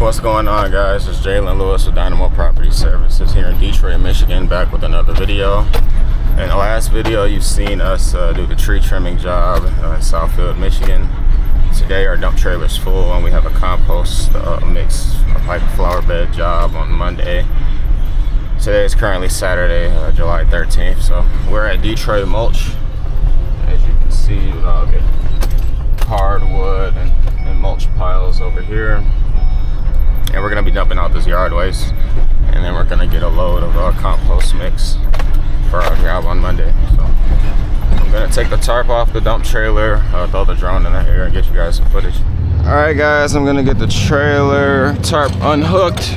What's going on, guys? It's Jalen Lewis with Dynamo Property Services here in Detroit, Michigan, back with another video. In the last video, you've seen us do the tree trimming job in Southfield, Michigan. Today, our dump trailer is full, and we have a compost mix like flower bed job on Monday. Today is currently Saturday, July 13th. So we're at Detroit Mulch, as you can see, with all the hardwood and mulch piles over here. And we're gonna be dumping out this yard waste, and then we're gonna get a load of compost mix for our job on Monday. So I'm gonna take the tarp off the dump trailer, throw the drone in the air, and get you guys some footage. All right, guys, I'm gonna get the trailer tarp unhooked.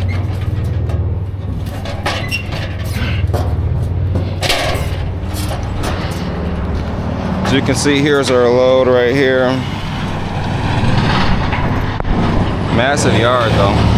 As you can see, here's our load right here. Massive yard though.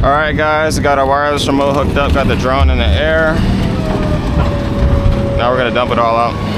Alright, guys, got our wireless remote hooked up, got the drone in the air. Now we're gonna dump it all out.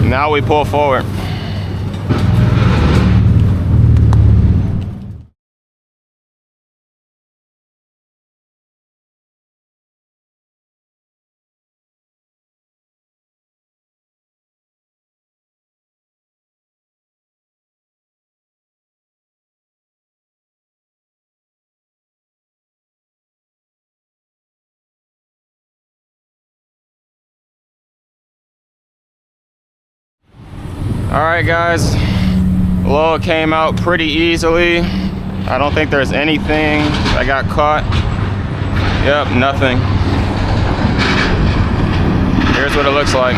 Now we pull forward. All right, guys, load came out pretty easily. I don't think there's anything that got caught. Yep, nothing. here's what it looks like.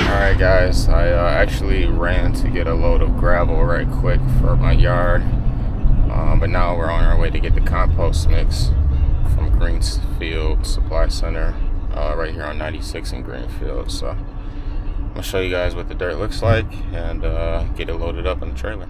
Alright guys, I actually ran to get a load of gravel right quick for my yard, but now we're on our way to get the compost mix from Greenfield Supply Center right here on 96 in Greenfield. So I'm going to show you guys what the dirt looks like and get it loaded up in the trailer.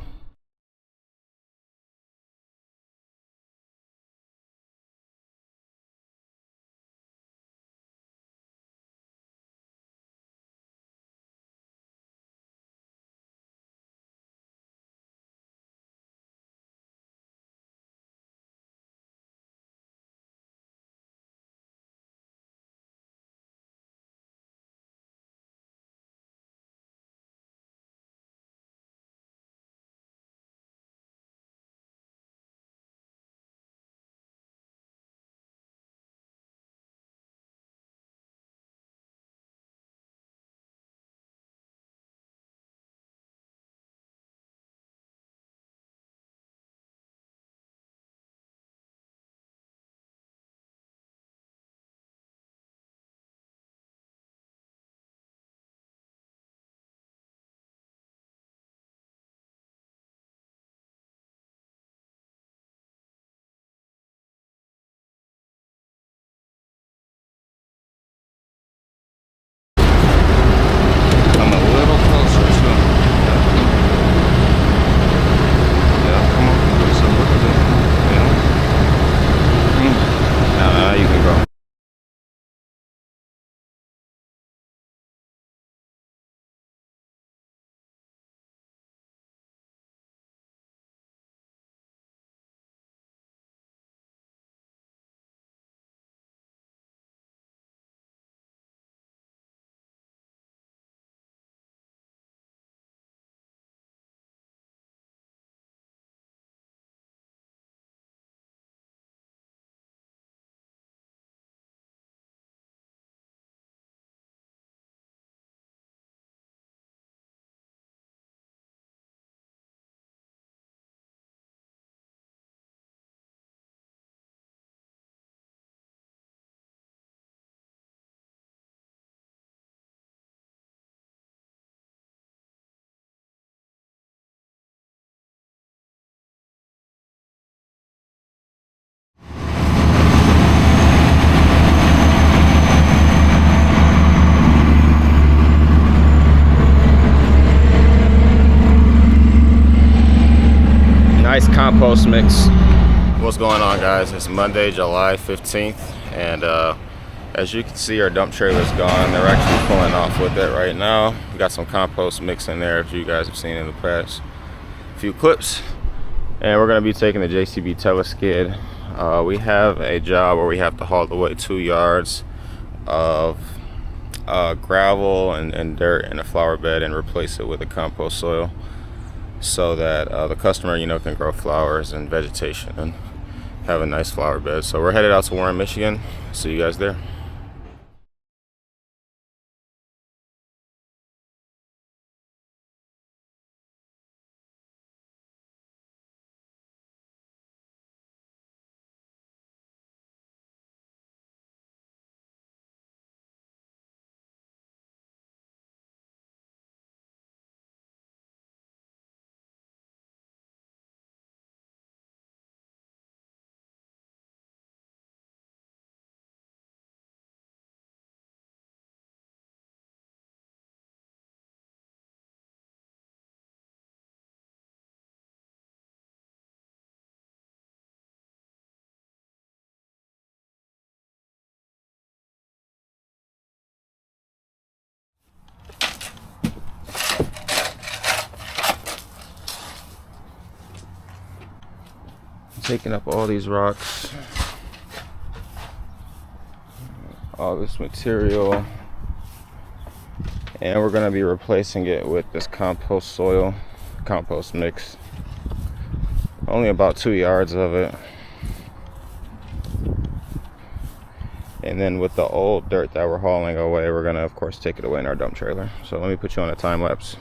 Nice compost mix. What's going on, guys? It's Monday, July 15th, and as you can see, our dump trailer's gone. They're actually pulling off with it right now. We got some compost mix in there, if you guys have seen in the past few clips. And we're gonna be taking the JCB teleskid. We have a job where we have to haul away 2 yards of gravel and dirt in a flower bed and replace it with a compost soil, so that the customer, can grow flowers and vegetation and have a nice flower bed. So we're headed out to Warren, Michigan. See you guys there. Taking up all these rocks, all this material, and we're going to be replacing it with this compost soil, compost mix. Only about 2 yards of it. And then with the old dirt that we're hauling away, we're gonna of course take it away in our dump trailer. So let me put you on a time lapse.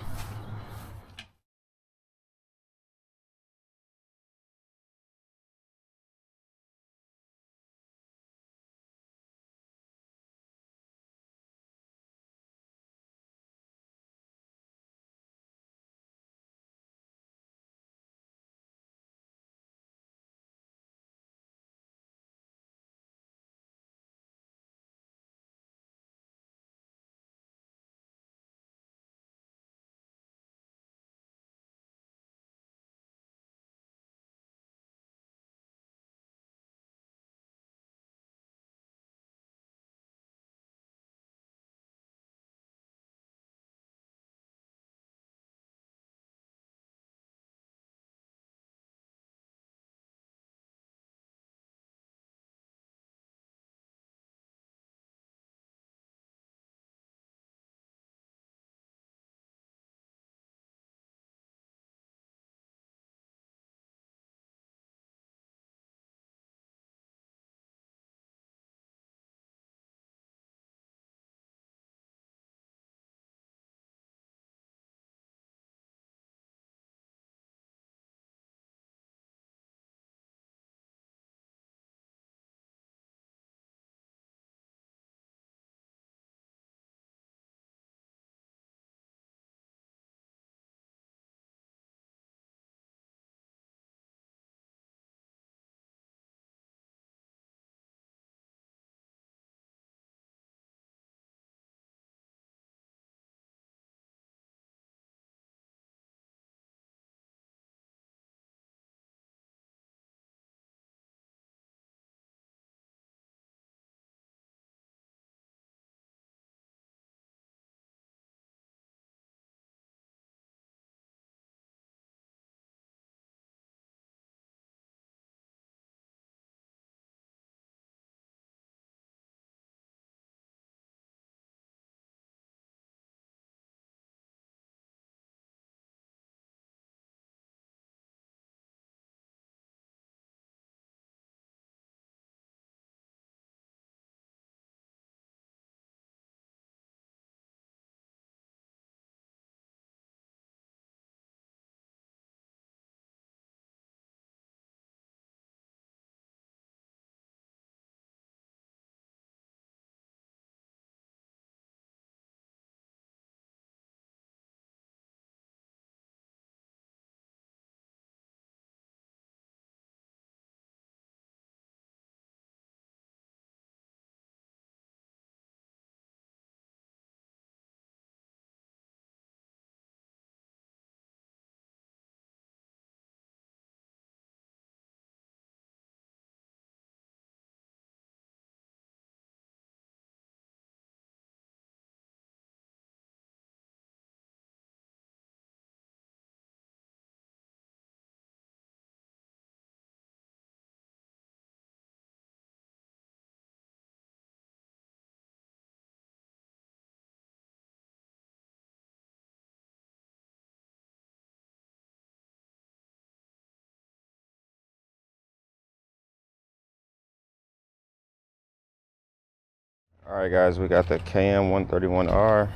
Alright guys, we got the KM131R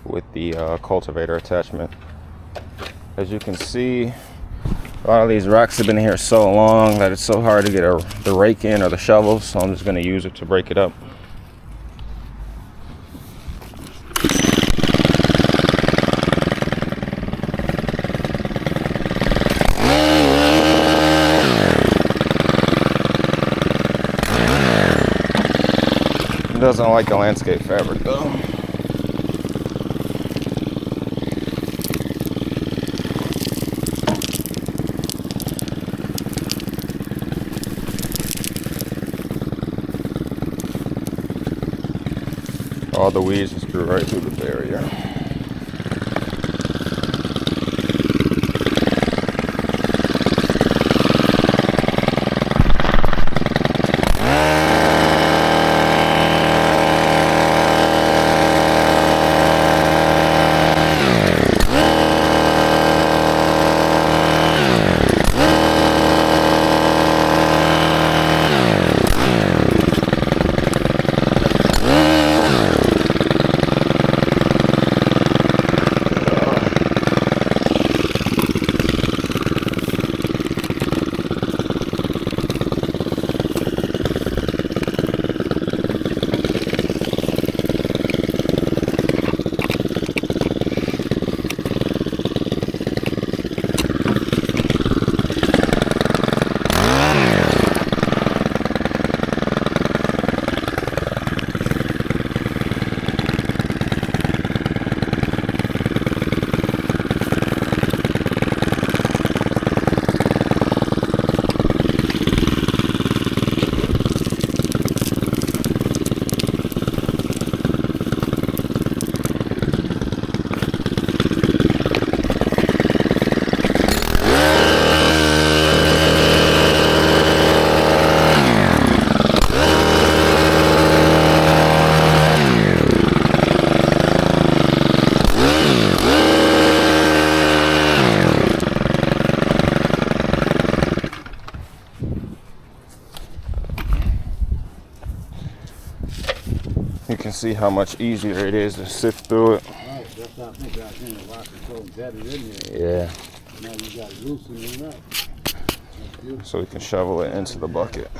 with the cultivator attachment. As you can see, a lot of these rocks have been here so long that it's so hard to get the rake in or the shovel, so I'm just going to use it to break it up. It doesn't like the landscape fabric though. All the weeds just grew right through the barrier. see how much easier it is to sift through it. Right, that's what I think. I think the rock is so embedded in there. Yeah. Now you got to loosen it up. So we can shovel it into the bucket.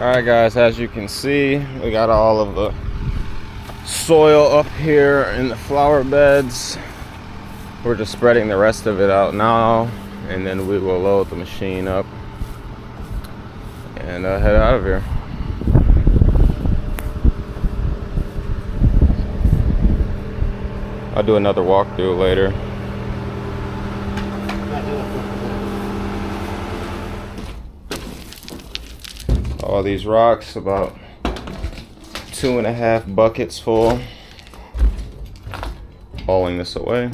Alright guys, as you can see, we got all of the soil up here in the flower beds. We're just spreading the rest of it out now, and then we will load the machine up and head out of here. I'll do another walkthrough later. All these rocks, about 2.5 buckets full, hauling this away.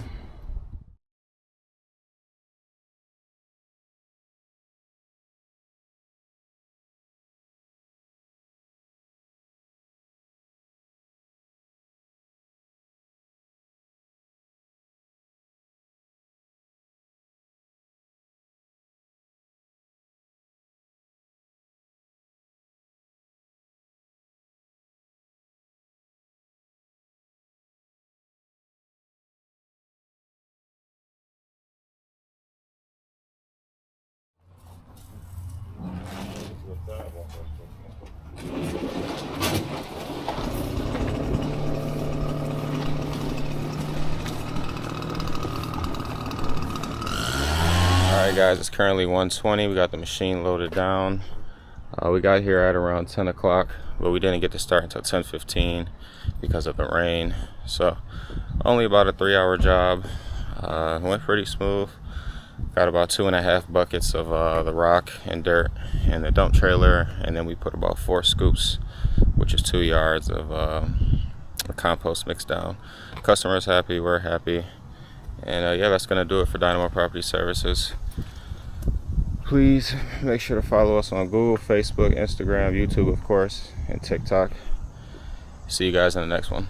Alright guys, it's currently 1:20. We got the machine loaded down. We got here at around 10 o'clock, but we didn't get to start until 10:15 because of the rain. So only about a 3-hour job. Went pretty smooth. Got about 2.5 buckets of the rock and dirt in the dump trailer, and then we put about 4 scoops, which is 2 yards of compost mix down. Customer's happy, we're happy. And yeah, that's gonna do it for Dynamo Property Services. Please make sure to follow us on Google, Facebook, Instagram, YouTube, of course, and TikTok. See you guys in the next one.